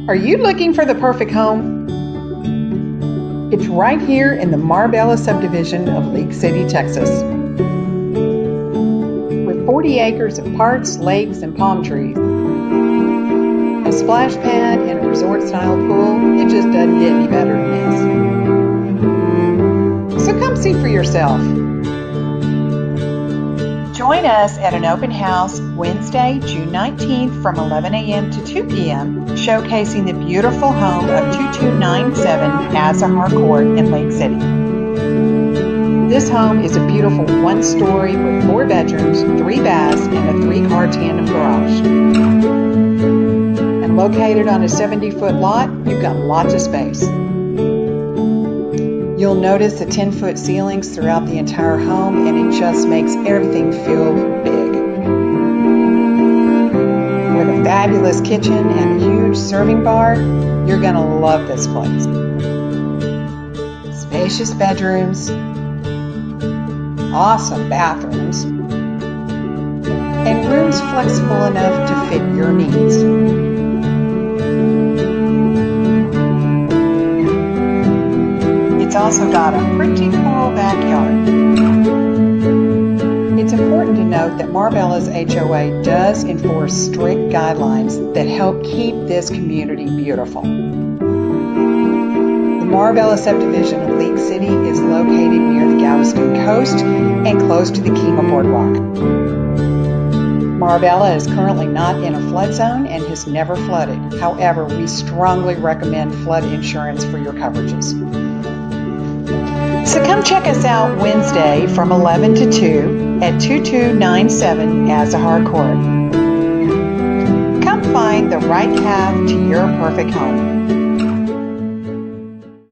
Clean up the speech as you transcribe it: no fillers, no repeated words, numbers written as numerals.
Are you looking for the perfect home? It's right here in the Marbella subdivision of League City, Texas. With 40 acres of parks, lakes, and palm trees, a splash pad, and a resort-style pool, it just doesn't get any better than this. So come see for yourself. Join us at an open house Wednesday, June 19th from 11 a.m. to 2 p.m., showcasing the beautiful home of 2297 Azahar Court in Lake City. This home is a beautiful one-story with 4 bedrooms, 3 baths, and a 3-car tandem garage. And located on a 70-foot lot, you've got lots of space. You'll notice the 10-foot ceilings throughout the entire home, and it just makes everything feel big. With a fabulous kitchen and a huge serving bar, you're going to love this place. Spacious bedrooms, awesome bathrooms, and rooms flexible enough to fit your needs. It's also got a pretty cool backyard. It's important to note that Marbella's HOA does enforce strict guidelines that help keep this community beautiful. The Marbella subdivision of League City is located near the Galveston coast and close to the Kemah Boardwalk. Marbella is currently not in a flood zone and has never flooded. However, we strongly recommend flood insurance for your coverages. So come check us out Wednesday from 11 to 2 at 2297 Azahar Court. Come find the right path to your perfect home.